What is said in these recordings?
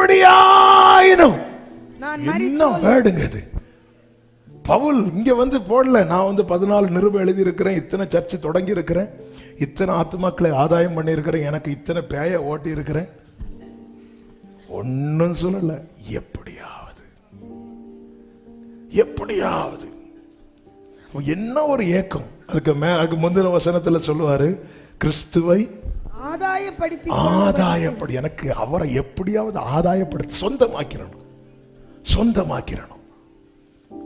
எப்படியாயினும் என்ன வேடுங்க இது. பவுல் இங்க வந்து போடல, நான் வந்து 14 நிருபம் எழுதி இருக்கிறேன், இத்தனை சர்ச்சு தொடங்கி இருக்கிறேன், இத்தனை ஆத்துமாக்களை ஆதாயம் பண்ணி இருக்கிறேன், எனக்கு இத்தனை பேய ஓட்டி இருக்கிறேன், ஒன்னும் சொல்லல. எப்படியாவது எப்படியாவது என்ன ஒரு ஏக்கம். அதுக்கு முந்தின வசனத்துல சொல்லுவாரு, கிறிஸ்துவை ஆதாயப்படி, எனக்கு அவரை எப்படியாவது ஆதாயப்படுத்தி சொந்தமாக்கிறணும்,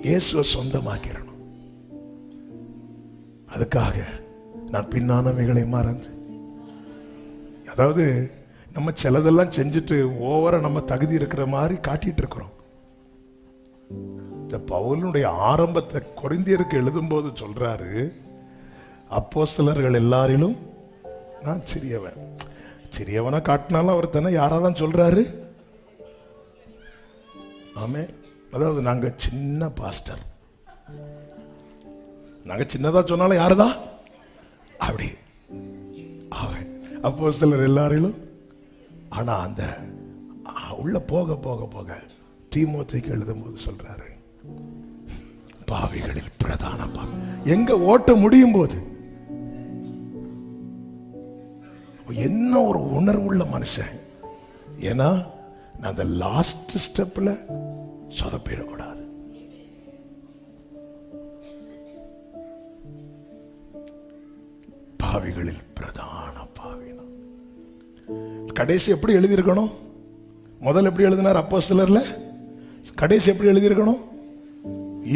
இயேசுவை சொந்தமாக்கிறணும். அதுக்காக நான் பின்னானவைகளை மறந்து, அதாவது நம்ம சிலதெல்லாம் செஞ்சுட்டு ஓவரா நம்ம தகுதி இருக்கிற மாதிரி காட்டிட்டு இருக்கிறோம். இந்த பவுலுடைய ஆரம்பத்தை கொரிந்தியருக்கு எழுதும் போது சொல்றாரு, அப்போஸ்தலர்கள் எல்லாரிலும் நான் சிறியவனா காட்டினாலும் அவர் தானே யாராதான் சொல்றாரு. ஆமே. அதாவது நாங்க சின்ன பாஸ்டர், நாங்க சின்னதா சொன்னாலும் யாருதான் அப்படி. அப்போஸ்தலர் எல்லாரிலும். ஆனா அந்த உள்ள போக போக போக தீமோத்தேயுக்கு எழுதும் போது சொல்றாரு, பாவிகளில் பிரதான பாவி. எங்க ஓட்ட முடியும் போது என்ன ஒரு உணர்வுள்ள மனுஷன். ஏன்னா நான் அந்த லாஸ்ட் ஸ்டெப்ல சொதப்பிடக்கூடாது. பாவிகளில் பிரதான பாவினா கடைசி எப்படி எழுதியிருக்கணும்? முதல்ல எப்படி எழுதினார் அப்போஸ்தலர்ல? கடைசி எப்படி எழுதியிருக்கணும்?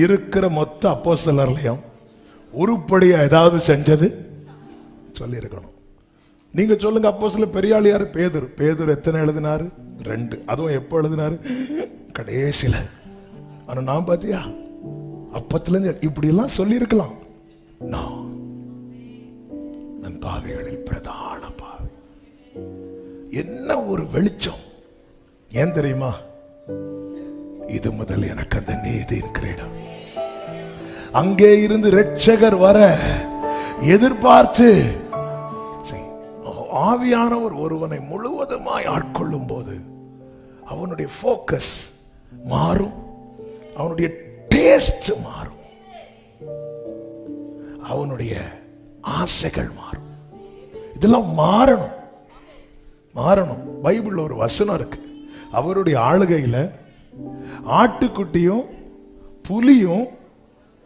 இருக்கிற மொத்த அப்போஸ்தலர்லயும் உருப்படியா ஏதாவது செஞ்சது சொல்லியிருக்கணும். நீங்க சொல்லுங்க, அப்போஸ்தலர் பெரிய ஆள் யாரு? பேதுரு எத்தனை எழுதினாரு? 2. அதுவும் எப்போ எழுதினாரு? கடைசியில. ஆனா நான் பாத்தியா அப்பத்துல இருந்து இப்படி எல்லாம் சொல்லி இருக்கலாம். நான் பாவிகளில் பிரதான பாவி. என்ன ஒரு வெளிச்சம். ஏன் தெரியுமா? இது முதல் எனக்கு அந்த நீதி இருக்கிற இடம். அங்கே இருந்து இரட்சகர் வர எதிர்பார்த்து ஆவியானவர் ஒருவனை முழுவதுமாய் ஆட்கொள்ளும் போது அவனுடைய போக்கஸ் மாறும், அவனுடைய டேஸ்ட் மாறும், அவனுடைய ஆசைகள் மாறும். இதெல்லாம் மாறணும். பைபிள்ல ஒரு வசனம் இருக்கு, அவருடைய ஆளுகையில ஆட்டுக்குட்டியும் புலியும்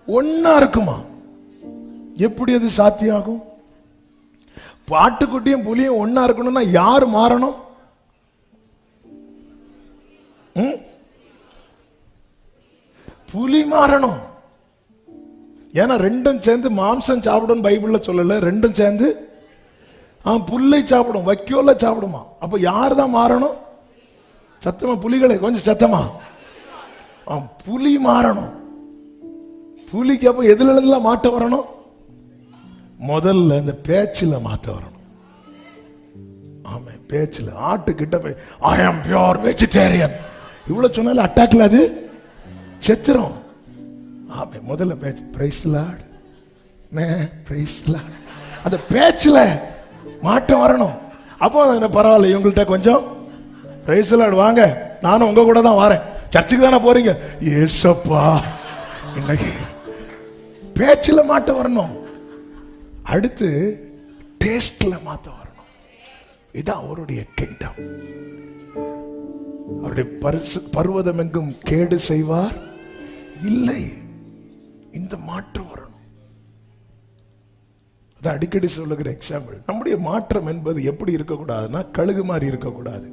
ஒன்னா இருக்குமா? எப்படி அது சாத்தியாகும்? ஆட்டுக்குட்டியும் புலியும் ஒன்னா இருக்கணும்னா யார் மாறணும்? புலி மாறணும். ஏன்னா ரெண்டும் சேர்ந்து மாம்சம் சாப்பிடும் பைபிள்ல சொல்லல, ரெண்டும் சேர்ந்து புல்லை சாப்பிடும், வைக்கோல சாப்பிடுமா. அப்ப யார் தான் மாறணும்? சத்தமா புலிகளை கொஞ்சம் சத்தமா. புலி மாறணும். புலிக்கு அப்ப எதுல மாற்றம் வரணும்? முதல்ல இந்த பேச்சில மாத்த வரணும். ஆமா, பேச்சில. ஆட்டு கிட்ட போய் ஐ ஆம் பியூர் வெஜிடேரியன் இவ்வளவு சொன்னாலும் அட்டாக்ல அது செத்துரும். ஆமா, முதல்ல பேச்சு. Praise Lord, praise Lord. அந்த பேச்சில மாற்றம் வரணும். அப்போ பரவாயில்ல, இவங்கள்ட்ட கொஞ்சம் பிரைஸ் லார்ட் வாங்க, நானும் உங்க கூட தான் வரேன், சர்ச்சுக்கு தானே போறீங்க, ஏசப்பா. இன்னைக்கு பேச்சில மாற்றம் வரணும். அடுத்து டேஸ்ட்ல மாத்த வரணும். இதான் அவருடைய கிங்டம். அவருடைய பர்வதம் எங்கும் கேடு செய்வார் இல்லை. இந்த மாற்றம் வரணும். அதான் அடிக்கடி சொல்லுகிற எக்ஸாம்பிள். நம்முடைய மாற்றம் என்பது எப்படி இருக்கக்கூடாதுன்னா, கழுகு மாதிரி இருக்கக்கூடாது.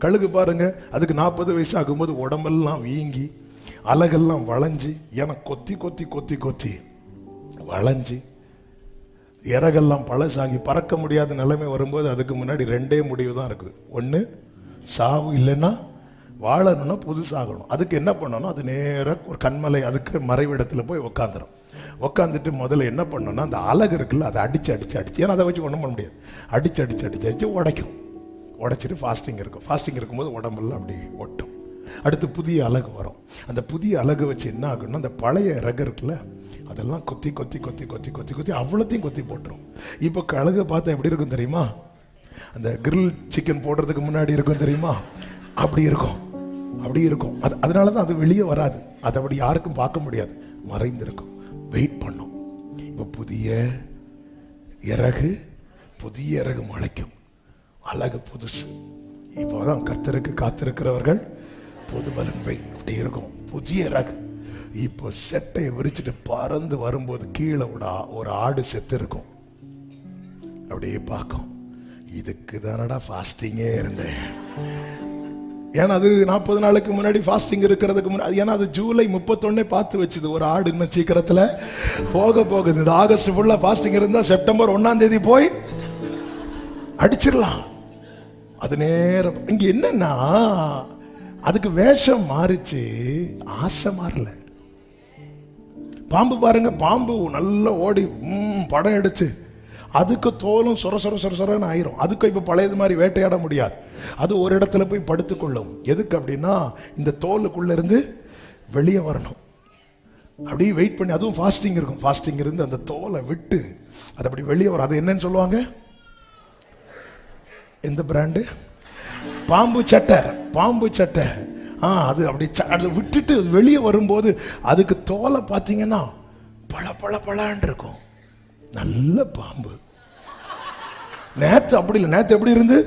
கழுகு பாருங்க, அதுக்கு 40 வயசு ஆகும்போது உடம்பெல்லாம் வீங்கி அலகெல்லாம் வளைஞ்சு, ஏன்னா கொத்தி கொத்தி கொத்தி கொத்தி வளைஞ்சு இறகெல்லாம் பழசாகி பறக்க முடியாத நிலைமை வரும்போது அதுக்கு முன்னாடி 2 முடிவு தான் இருக்கு. ஒன்று சாவு, இல்லைன்னா வாழணும்னா புதுசாகணும். அதுக்கு என்ன பண்ணணும்? அது நேராக ஒரு கண்மலை, அதுக்கு மறைவிடத்தில் போய் உக்காந்துடும். உக்காந்துட்டு முதல்ல என்ன பண்ணணும்னா, அந்த அலகு இருக்குல்ல, அதை அடிச்சு, ஏன்னா அதை வச்சு ஒன்றும் பண்ண முடியாது, அடிச்சு உடைக்கும். உடைச்சிட்டு ஃபாஸ்டிங் இருக்கும். ஃபாஸ்டிங் இருக்கும்போது உடம்பெல்லாம் அப்படி ஒட்டும். அடுத்து புதிய அலகு வரும். அந்த புதிய அலகு வச்சு என்ன ஆகும்னா, அந்த பழைய ரகம் இருக்குல்ல, அதெல்லாம் கொத்தி கொத்தி கொத்தி கொத்தி கொத்தி கொத்தி அவ்வளோத்தையும் கொத்தி போட்டுரும். இப்போ கழுகை பார்த்தா எப்படி இருக்கும் தெரியுமா? அந்த கிரில் சிக்கன் போடுறதுக்கு முன்னாடி இருக்கும் தெரியுமா? அப்படி இருக்கும். அப்படி இருக்கும். அதனாலதான் அது வெளியே வராது. அதை அப்படி யாருக்கும் பார்க்க முடியாது, மறைந்திருக்கும். வெயிட் பண்ணும். இப்ப புதிய இறகு முளைக்கும். அழகு புதுசு. இப்போதான் கர்த்தருக்கு காத்திருக்கிறவர்கள் புது பலன் அப்படி இருக்கும். புதிய இறகு. இப்போ செட்டையை விரிச்சிட்டு பறந்து வரும்போது கீழே ஒரு ஆடு செத்து இருக்கும். அப்படியே பார்க்கும், இதுக்கு தானடா ஃபாஸ்டிங்கே இருந்தேன். ஏன்னா அது 40 நாளுக்கு முன்னாடி ஃபாஸ்டிங் இருக்கிறதுக்கு முன்னாடி, ஏன்னா அது ஜூலை 31 பார்த்து வச்சுது. ஒரு ஆடு இன்னும் சீக்கிரத்தில் போகுது. இந்த ஆகஸ்ட் ஃபுல்லாக ஃபாஸ்டிங் இருந்தால் செப்டம்பர் 1ஆம் தேதி போய் அடிச்சிடலாம். அது நேரம். இங்க என்னன்னா அதுக்கு வேஷம் மாறிச்சு, ஆசை மாறல. பாம்பு பாருங்க, பாம்பு நல்லா ஓடி படம் எடுத்து அதுக்கு தோலும் சொரன்னு ஆயிரும். அதுக்கு இப்ப பழையது மாதிரி வேட்டையாட முடியாது. அது ஒரு இடத்துல போய் படுத்துக்கொள்ளும். எதுக்கு அப்படின்னா இந்த தோலுக்குள்ள இருந்து வெளியே வரணும். அப்படியே வெயிட் பண்ணி, அதுவும் ஃபாஸ்டிங் இருக்கும். ஃபாஸ்டிங் இருந்து அந்த தோலை விட்டு அது அப்படி வெளியே வரும். அது என்னன்னு சொல்லுவாங்க? எந்த பிராண்டு? பாம்பு சட்டை. அது அப்படி விட்டுட்டு வெளியே வரும்போது அதுக்கு தோலை பார்த்தீங்கன்னா பழன்னு இருக்கும். நல்ல பாம்பு. நேத்து அப்படி இல்லை. நேத்து எப்படி இருந்து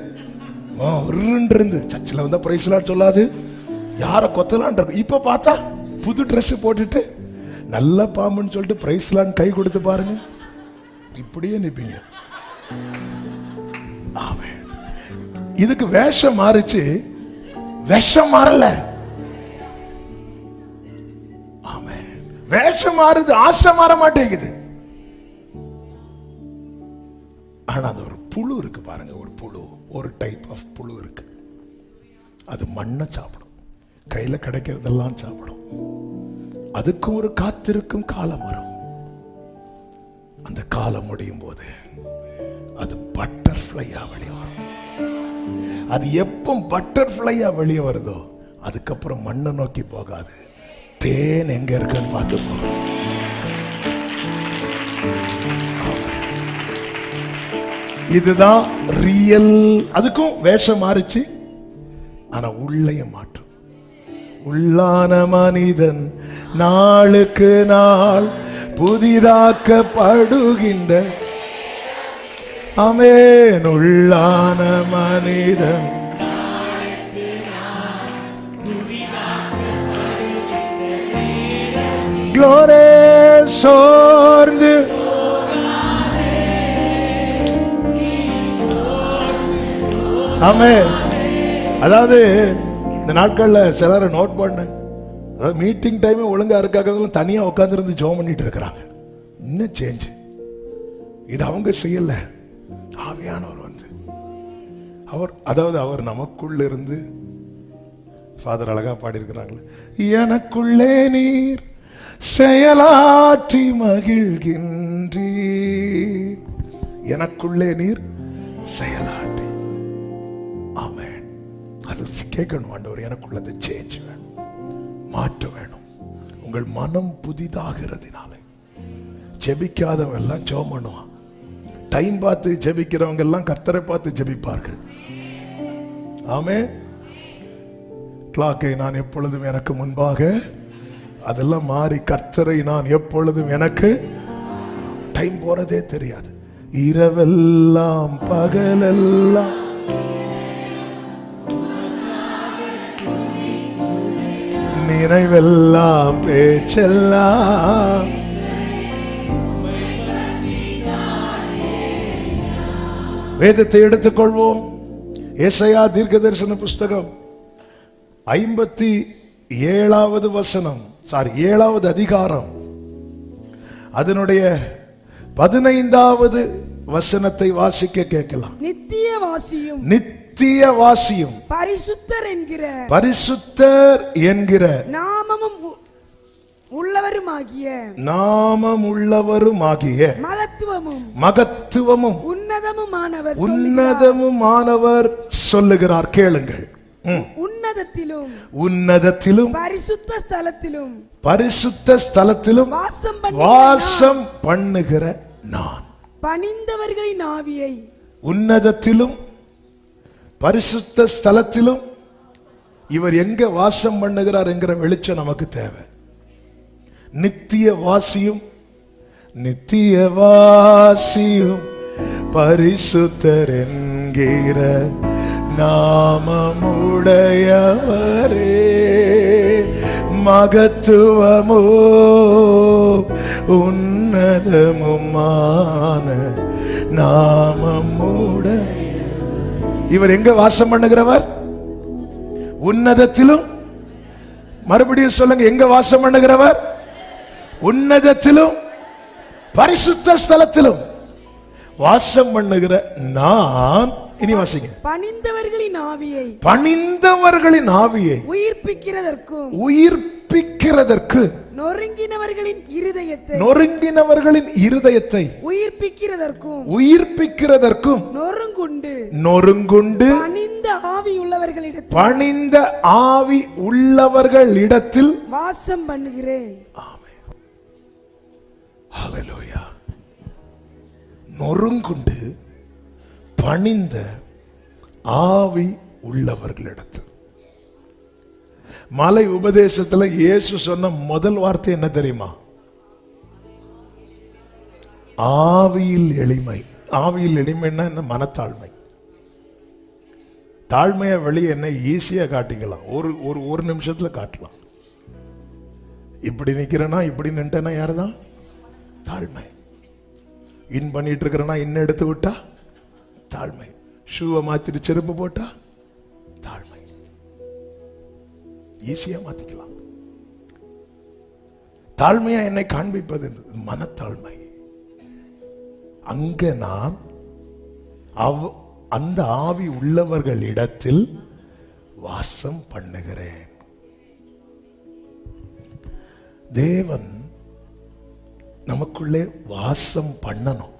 சர்ச்சில் வந்தா பிரைஸ்லாம் சொல்லாது, யாரை கொத்தலான் இருக்கும். இப்ப பார்த்தா புது ட்ரெஸ் போட்டுட்டு நல்ல பாம்புன்னு சொல்லிட்டு பிரைஸ்லான் கை கொடுத்து பாருங்க, இப்படியே நிப்பீங்க. ஆமென். இதுக்கு வேஷம் மாறிச்சு, விஷம் மாறல. ஆமென். வேஷம் மாறுது, ஆசை மாற மாட்டேங்குது. ஆனா அது ஒரு புழு இருக்கு பாருங்க. ஒரு டைப் ஆஃப் புழு இருக்கு. அது மண்ணை சாப்பிடும், கையில கிடைக்கிறதெல்லாம் சாப்பிடும். அதுக்கும் ஒரு காத்திருக்கும் காலம் வரும். அந்த காலம் முடியும் போது அது பட்டர்ஃப்ளையா வெளியே வரும். அது எப்போ பட்டர்ஃப்ளையா வெளியே வருதோ அதுக்கப்புறம் மண்ணை நோக்கி போகாது, தேன் எங்க இருக்குன்னு பார்த்து போகும். இதுதான் ரியல். அதுக்கும் வேஷம் மாறிச்சு, ஆனா உள்ளையும் மாற்றும். உள்ளான மனிதன் நாளுக்கு நாள் புதிதாக்கப்படுகின்ற. ஆமென். உள்ளான மனிதன் க்ளோரே சோர்ந்து ஆமென். அதாவது இந்த நாட்கள்ல சிலரை நோட் பண்ண, அதாவது மீட்டிங் டைமே ஒழுங்கா இருக்காங்க, தனியா உட்கார்ந்து இருந்து ஜெபம் பண்ணிட்டு இருக்கிறாங்க. இன்னும் சேஞ்ச். இது அவங்க செய்யல, ஆவியானவர் வந்து அவர் நமக்குள்ள இருந்து. ஃபாதர் அழகா பாடி இருக்கிறாங்களே, எனக்குள்ளே நீர் செயலாற்றி மகிழ்கின்றீர். எனக்குள்ளே நீர் செயலாற்றி. ஆமென். அது கேட்கணும் ஆண்டவர், எனக்குள்ளது சேஞ்ச் வேணும், மாற்றம் வேணும். உங்கள் மனம் புதிதாகிறதுனால ஜெபிக்காதவங்க எல்லாம் ஜெபம் பண்ணுவான். டைம் பார்த்து ஜெபிக்கிறவங்க எல்லாம் கர்த்தரை பார்த்து ஜெபிப்பார்கள். ஆமென். கிளாக்கை நான் எப்பொழுதும் எனக்கு முன்பாக, அதெல்லாம் மாறி கர்த்தரை நான் எப்பொழுதும் எனக்கு. டைம் போறதே தெரியாது. இரவெல்லாம் பகலெல்லாம் நினைவெல்லாம் பேச்செல்லாம். வேதத்தை எடுத்துக்கொள்வோம். ஏசாயா தீர்க்கதரிசன புஸ்தகம் 57வது வசனம், 7வது அதிகாரம், அதனுடைய 15வது வசனத்தை வாசிக்க கேட்கலாம். நித்திய வாசியும் பரிசுத்தர் என்கிற நாமமும் உள்ளவருமாகிய மகத்துவமும் உன்னதமுமானவர் சொல்லுகிறார். கேளுங்கள். உன்னதத்திலும் பரிசுத்த ஸ்தலத்திலும் வாசம் பண்ணுகிற நான் பணிந்தவர்களின் ஆவியை, உன்னதத்திலும் பரிசுத்த ஸ்தலத்திலும் இவர் எங்க வாசம் பண்ணுகிறார் என்கிற வெளிச்சம் நமக்கு தேவை. நித்திய வாசியும் பரிசுத்தர் என்கிற நாமமுடையவரே, மகத்துவமோ உன்னதமுமான நாமமுடைய இவர் எங்க வாசம் பண்ணுகிறவர்? உன்னதத்திலும். மறுபடியும் சொல்லுங்க, எங்க வாசம் பண்ணுகிறவர்? உன்னதத்திலும் பரிசுத்த ஸ்தலத்திலும் வாசம் பண்ணுகிற நான். இனி வாசிங்க. பணிந்தவர்களின் ஆவியை உயிர்ப்பிக்கிறதற்கு நொறுங்கினவர்களின் இருதயத்தை உயிர்ப்பிக்கிறதற்கும் நொறுங்குண்டு பணிந்த ஆவி உள்ளவர்களிடத்தில் வாசம் பண்ணுகிறேன். ஹல்லேலூயா. நொறுங்குண்டு பணிந்த ஆவி உள்ளவர்களிடத்தில். மலை உபதேசத்துல இயேசு சொன்ன முதல் வார்த்தை என்ன தெரியுமா? ஆவியில் எளிமை. ஆவியில் எளிமைன்னா என்ன? மனத்தாழ்மை. தாழ்மையை வெளியே என்ன ஈஸியா காட்டிக்கலாம், ஒரு நிமிஷத்துல காட்டலாம். இப்படி நிக்கிறேன்னா இப்படி நின்ட்டேன்னா யாருதான்? தாழ்மை. இன் பண்ணிட்டு இருக்கிறேன்னா இன்னும் எடுத்து விட்டா தாழ்மை. ஷூவை மாத்திட்டு செருப்பு போட்டா தாழ்மை. ஈஸியா மாத்திக்கலாம். தாழ்மையா என்னை காண்பிப்பது மனத்தாழ்மை. அங்க நான் அந்த ஆவி உள்ளவர்களிடத்தில் வாசம் பண்ணுகிறேன். தேவன் நமக்குள்ளே வாசம் பண்ணணும்.